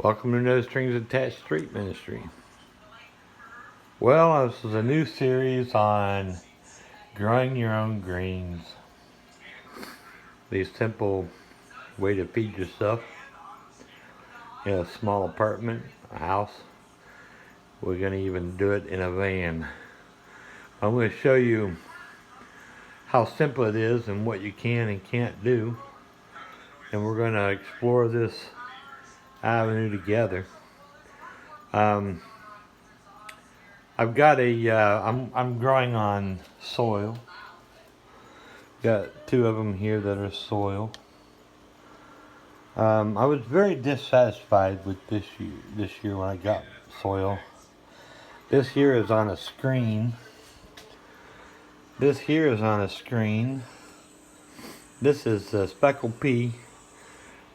Welcome to No Strings Attached Street Ministry. Well, this is a new series on growing your own greens. The simple way to feed yourself in a small apartment, a house. We're going to even do it in a van. I'm going to show you how simple it is and what you can and can't do. And we're going to explore this avenue together. I've got I'm growing on soil. Got two of them here that are soil. I was very dissatisfied with this year when I got soil. This here is on a screen. This here is on a screen. This is speckled pea,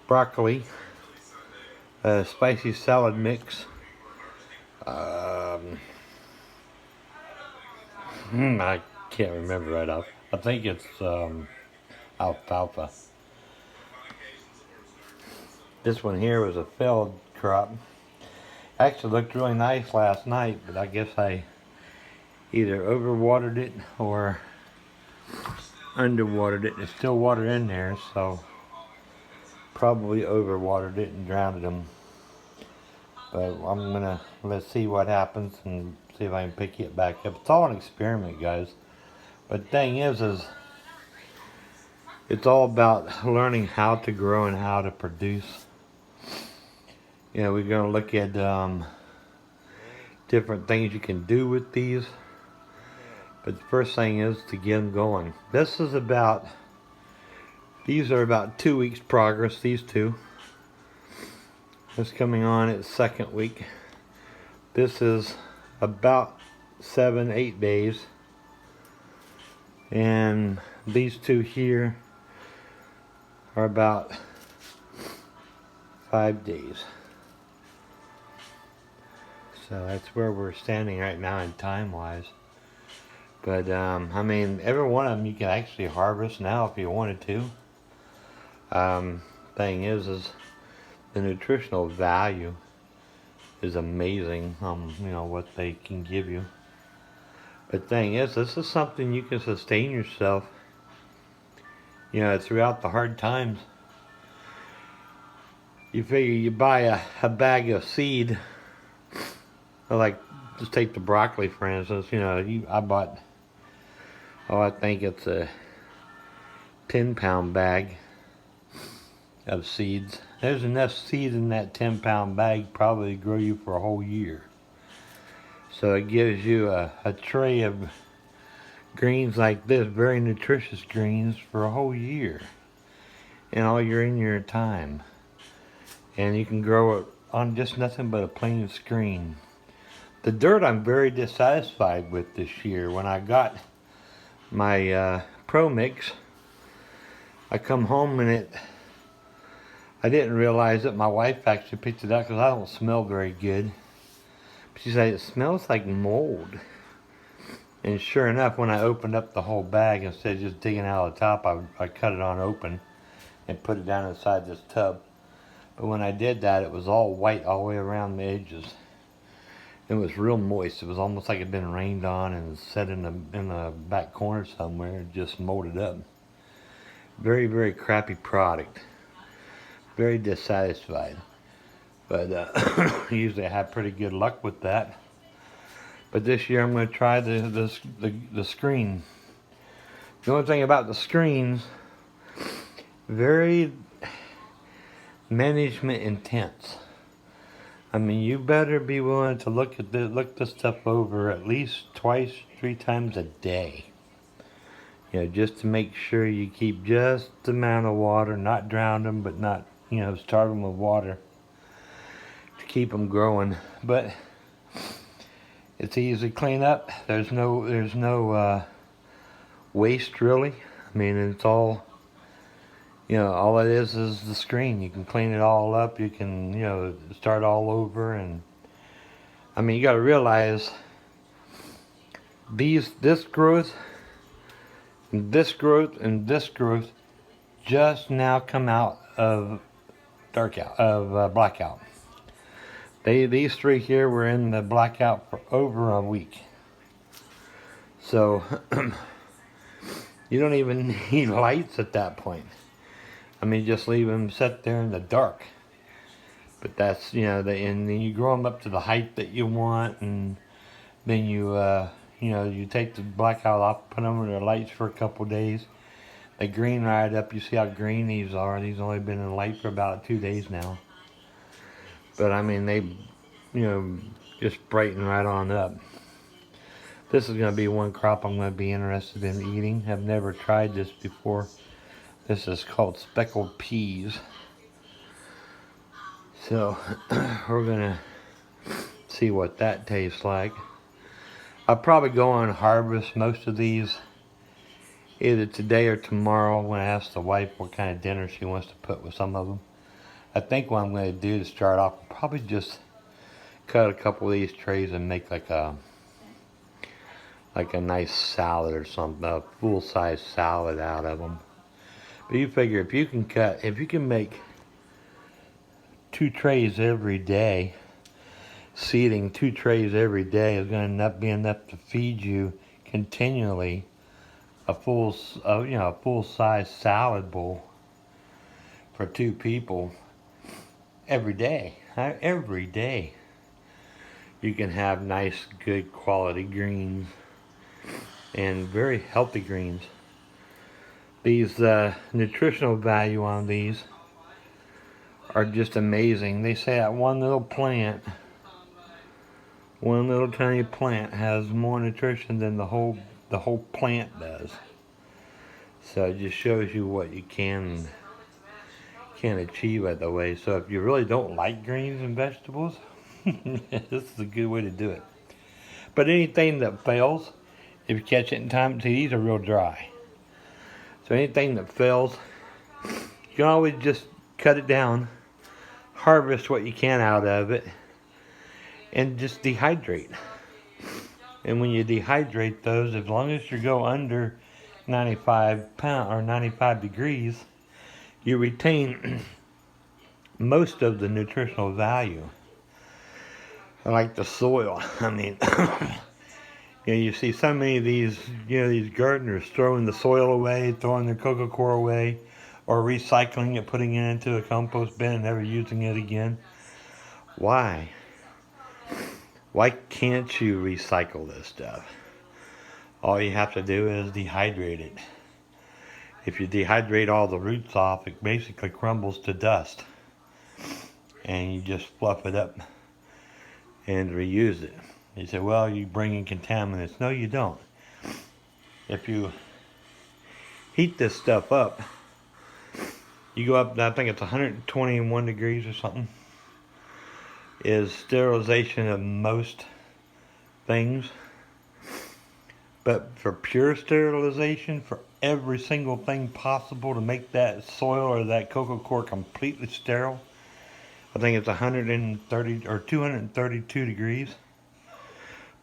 broccoli, spicy salad mix. I can't remember right off. I think it's alfalfa. This one here was a failed crop. Actually looked really nice last night, but I guess I either overwatered it or underwatered it. There's still water in there, so probably overwatered it and drowned them. But let's see what happens and see if I can pick it back up. It's all an experiment, guys. But the thing is it's all about learning how to grow and how to produce. You know, we're going to look at different things you can do with these. But the first thing is to get them going. These are about 2 weeks progress, these two. It's coming on its second week. This is about 7-8 days. And these two here are about 5 days. So that's where we're standing right now in time-wise. But, I mean, every one of them you can actually harvest now if you wanted to. Thing is the nutritional value is amazing, you know, what they can give you. But thing is, this is something you can sustain yourself, you know, throughout the hard times. You figure you buy a bag of seed, like, just take the broccoli for instance, you know, I bought, I think it's a 10-pound bag of seeds. There's enough seeds in that 10-pound bag probably to grow you for a whole year. So it gives you a tray of greens like this, very nutritious greens, for a whole year. And all you're in your time. And you can grow it on just nothing but a plain screen. The dirt I'm very dissatisfied with this year. When I got my Pro Mix, I come home and I didn't realize that my wife actually picked it up because I don't smell very good. She said it smells like mold. And sure enough, when I opened up the whole bag, instead of just digging out of the top, I cut it on open and put it down inside this tub. But when I did that, it was all white all the way around the edges. It was real moist. It was almost like it had been rained on and set in the back corner somewhere and just molded up. Very, very crappy product. Very dissatisfied. But usually I have pretty good luck with that. But this year I'm going to try the screen. The only thing about the screens, very management intense. I mean, you better be willing to look this stuff over at least 2-3 times a day. You know, just to make sure you keep just the amount of water, not drown them, but not, you know, starve them with water to keep them growing. But it's easy to clean up. There's no waste really. I mean, it's all, you know, all it is the screen. You can clean it all up. You can, you know, start all over. And I mean, you got to realize this growth, and this growth, and this growth just now come out of blackout. These three here were in the blackout for over a week. So you don't even need lights at that point. I mean, just leave them sit there in the dark. But that's, and then you grow them up to the height that you want, and then you take the blackout off, put them under the lights for a couple days. They green right up. You see how green these are. These only been in light for about 2 days now. But I mean, they, just brighten right on up. This is going to be one crop I'm going to be interested in eating. I've never tried this before. This is called speckled peas. So we're going to see what that tastes like. I'll probably go on and harvest most of these either today or tomorrow when I ask the wife what kind of dinner she wants to put with some of them. I think what I'm going to do to start off, probably just cut a couple of these trays and make like a nice salad or something, a full-size salad out of them. But you figure if you can make 2 trays every day, seeding 2 trays every day is going to be enough to feed you continually a full-size salad bowl for 2 people every day. Every day you can have nice, good quality greens and very healthy greens. These nutritional value on these are just amazing. They say that one little tiny plant has more nutrition than the whole plant does. So it just shows you what you can achieve that way. So if you really don't like greens and vegetables, this is a good way to do it. But anything that fails, if you catch it in time, see, these are real dry. So anything that fails, you can always just cut it down, harvest what you can out of it, and just dehydrate. And when you dehydrate those, as long as you go under 95 degrees, you retain most of the nutritional value. Like the soil. I mean, you see so many of these, these gardeners throwing the soil away, throwing their cocoa coir away, or recycling it, putting it into a compost bin and never using it again. Why? Why can't you recycle this stuff? All you have to do is dehydrate it. If you dehydrate all the roots off, it basically crumbles to dust. And you just fluff it up and reuse it. You say, well, you bring in contaminants. No, you don't. If you heat this stuff up, you go up, I think it's 121 degrees or something, is sterilization of most things. But for pure sterilization, for every single thing possible to make that soil or that cocoa coir completely sterile, I think it's 130 or 232 degrees.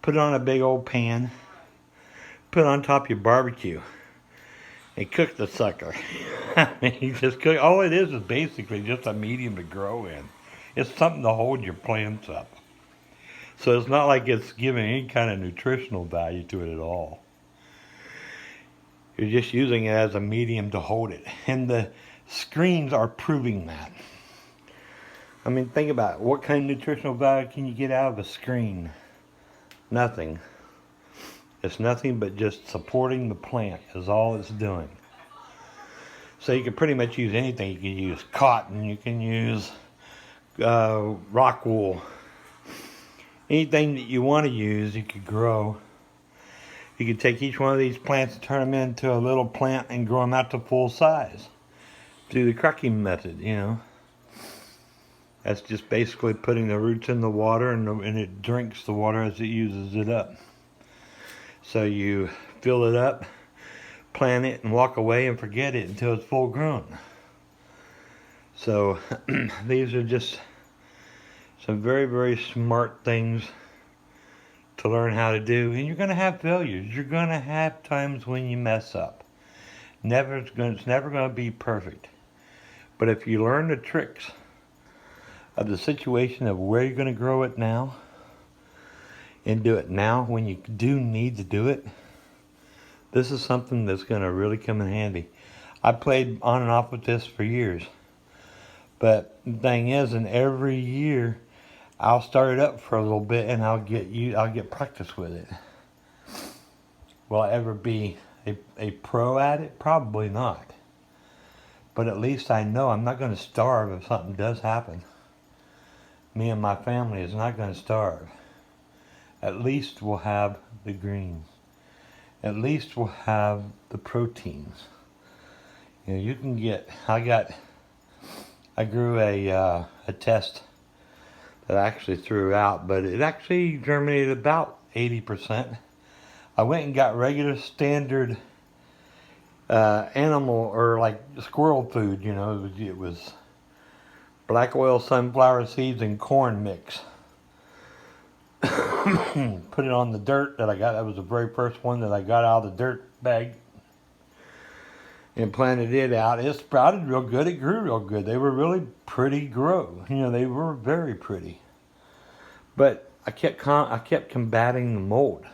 Put it on a big old pan. Put it on top of your barbecue. And cook the sucker. You just cook. All it is basically just a medium to grow in. It's something to hold your plants up. So it's not like it's giving any kind of nutritional value to it at all. You're just using it as a medium to hold it. And the screens are proving that. I mean, think about it. What kind of nutritional value can you get out of a screen? Nothing. It's nothing but just supporting the plant is all it's doing. So you can pretty much use anything. You can use cotton. You can use rock wool. Anything that you want to use, you could grow. You could take each one of these plants and turn them into a little plant and grow them out to full size. Do the crucking method, That's just basically putting the roots in the water and it drinks the water as it uses it up. So you fill it up, plant it, and walk away and forget it until it's full grown. So these are just some very, very smart things to learn how to do. And you're going to have failures. You're going to have times when you mess up. It's never going to be perfect. But if you learn the tricks of the situation of where you're going to grow it now and do it now when you do need to do it, this is something that's going to really come in handy. I played on and off with this for years. But the thing is, in every year, I'll start it up for a little bit and I'll get practice with it. Will I ever be a pro at it? Probably not. But at least I know I'm not going to starve if something does happen. Me and my family is not going to starve. At least we'll have the greens. At least we'll have the proteins. You know, you can get, I grew a test that I actually threw out, but it actually germinated about 80%. I went and got regular standard animal or like squirrel food, you know. It was black oil sunflower seeds and corn mix. Put it on the dirt that I got. That was the very first one that I got out of the dirt bag. And planted it out. It sprouted real good. It grew real good. They were really pretty grow. You know, they were very pretty. But I kept combating the mold.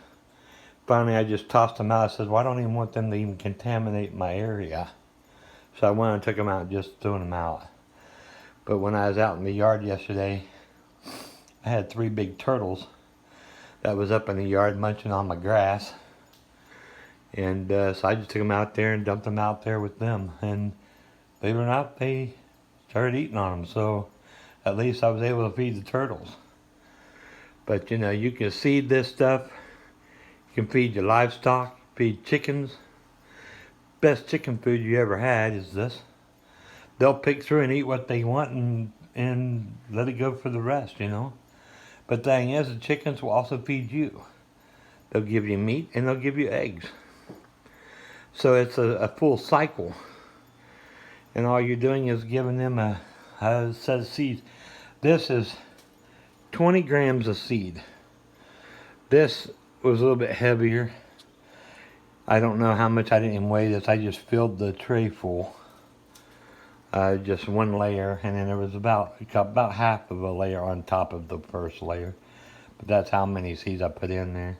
Finally, I just tossed them out. I said, well, I don't even want them to even contaminate my area. So I went and took them out and just threw them out. But when I was out in the yard yesterday, I had 3 big turtles that was up in the yard munching on my grass. And so I just took them out there and dumped them out there with them. And believe it or not, they started eating on them. So at least I was able to feed the turtles. But you know, you can seed this stuff. You can feed your livestock, feed chickens. Best chicken food you ever had is this. They'll pick through and eat what they want and let it go for the rest, you know. But the thing is, the chickens will also feed you. They'll give you meat and they'll give you eggs. So it's a full cycle. And all you're doing is giving them a set of seeds. This is 20 grams of seed. This was a little bit heavier. I don't know how much. I didn't even weigh this. I just filled the tray full. Just one layer, and then there was about half of a layer on top of the first layer. But that's how many seeds I put in there.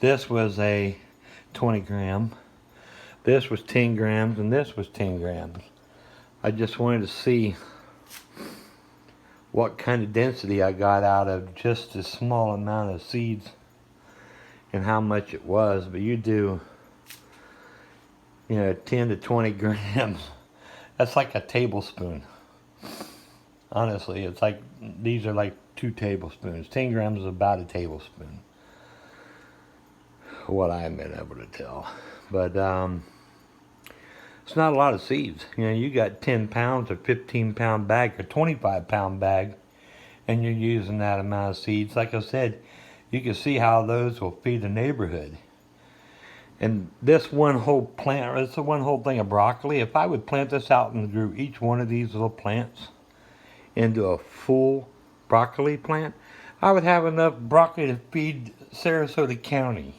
This was a 20 gram. This was 10 grams, and this was 10 grams. I just wanted to see what kind of density I got out of just a small amount of seeds and how much it was. But you do, you know, 10 to 20 grams. That's like a tablespoon. Honestly, it's like, these are like 2 tablespoons. 10 grams is about a tablespoon. What I've been able to tell. But it's not a lot of seeds. You know, you got 10 pounds, or 15-pound bag, or 25-pound bag, and you're using that amount of seeds. Like I said, you can see how those will feed the neighborhood. And this one whole plant, it's one whole thing of broccoli. If I would plant this out and grew each one of these little plants into a full broccoli plant, I would have enough broccoli to feed Sarasota County.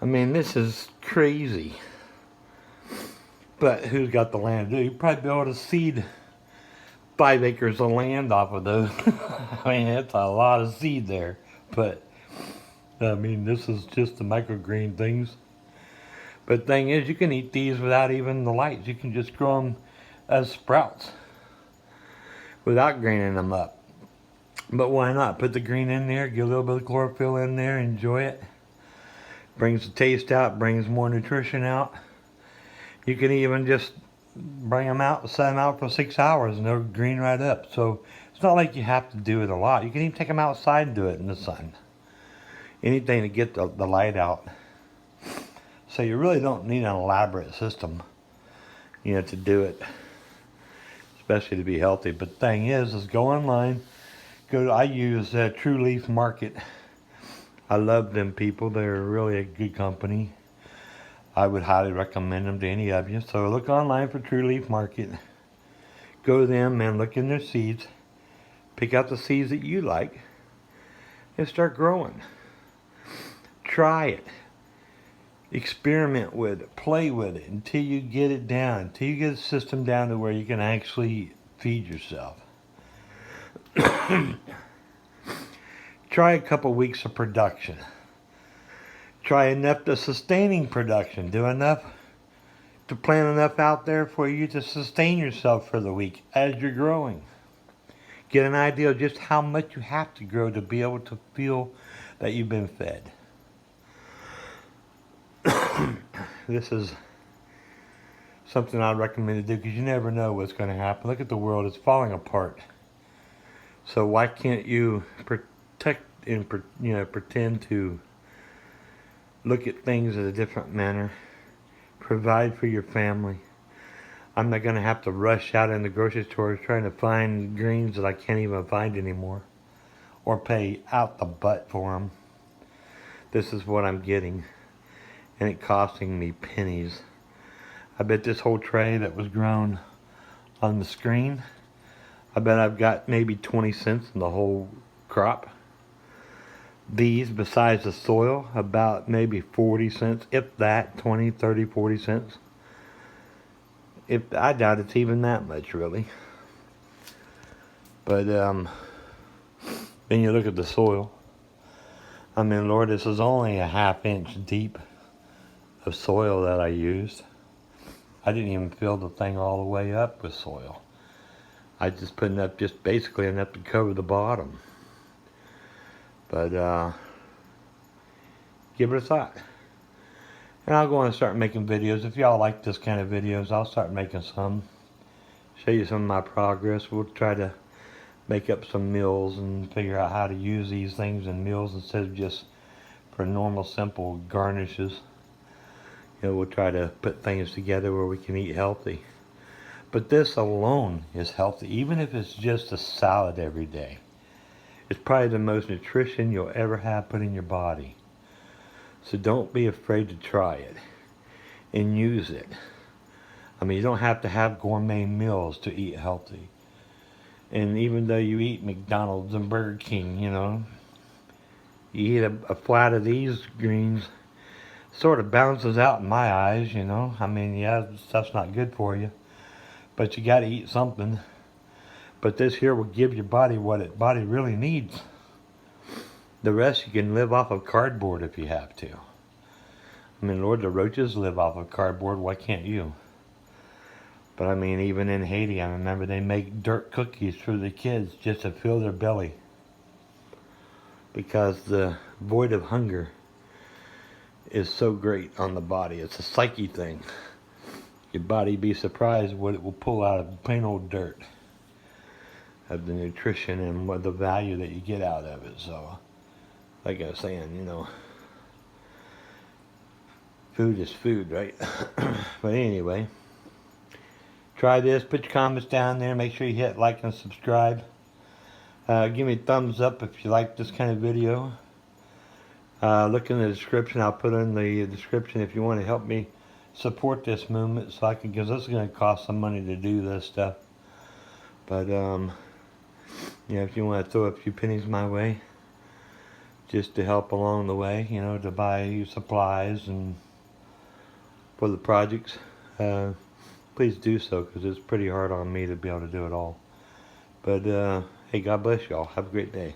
I mean, this is crazy. But who's got the land to do? You'd probably be able to seed 5 acres of land off of those. I mean, that's a lot of seed there. But, I mean, this is just the microgreen things. But the thing is, you can eat these without even the lights. You can just grow them as sprouts without greening them up. But why not? Put the green in there, get a little bit of chlorophyll in there, enjoy it. Brings the taste out, brings more nutrition out. You can even just bring them out, set them out for 6 hours, and they'll green right up. So it's not like you have to do it a lot. You can even take them outside and do it in the sun. Anything to get the light out. So you really don't need an elaborate system, you know, to do it, especially to be healthy. But the thing is go online. I use True Leaf Market. I love them people. They're really a good company. I would highly recommend them to any of you. So look online for True Leaf Market. Go to them and look in their seeds. Pick out the seeds that you like and start growing. Try it. Experiment with it. Play with it until you get it down. Until you get the system down to where you can actually feed yourself. Try a couple weeks of production. Try enough to sustaining production. Do enough to plant enough out there for you to sustain yourself for the week as you're growing. Get an idea of just how much you have to grow to be able to feel that you've been fed. This is something I recommend to do because you never know what's going to happen. Look at the world, it's falling apart. So why can't you protect and pretend to look at things in a different manner, provide for your family. I'm not going to have to rush out in the grocery store trying to find greens that I can't even find anymore, or pay out the butt for them. This is what I'm getting, and it costing me pennies. I bet this whole tray that was grown on the screen, I bet I've got maybe 20 cents in the whole crop. These, besides the soil, about maybe 40 cents, if that, 20, 30, 40 cents. I doubt it's even that much, really. But then you look at the soil. I mean, Lord, this is only a ½ inch deep of soil that I used. I didn't even fill the thing all the way up with soil. I just put enough, just basically enough to cover the bottom. But give it a thought. And I'll go on and start making videos. If y'all like this kind of videos, I'll start making some. Show you some of my progress. We'll try to make up some meals and figure out how to use these things in meals instead of just for normal, simple garnishes. We'll try to put things together where we can eat healthy. But this alone is healthy, even if it's just a salad every day. It's probably the most nutrition you'll ever have put in your body. So don't be afraid to try it and use it. I mean, you don't have to have gourmet meals to eat healthy. And even though you eat McDonald's and Burger King, you eat a flat of these greens, sort of balances out in my eyes, I mean, yeah, stuff's not good for you, but you got to eat something. But this here will give your body what its body really needs. The rest you can live off of cardboard if you have to. I mean, Lord, the roaches live off of cardboard. Why can't you? But I mean, even in Haiti, I remember they make dirt cookies for the kids just to fill their belly. Because the void of hunger is so great on the body. It's a psyche thing. Your body, be surprised what it will pull out of plain old dirt. Of the nutrition and what the value that you get out of it. So, like I was saying, food is food, right? But anyway, try this. Put your comments down there. Make sure you hit like and subscribe. Give me a thumbs up if you like this kind of video. Look in the description. I'll put in the description if you want to help me support this movement, so I can, because this is going to cost some money to do this stuff. But if you want to throw a few pennies my way, just to help along the way, to buy supplies and for the projects, please do so, because it's pretty hard on me to be able to do it all. But hey, God bless y'all. Have a great day.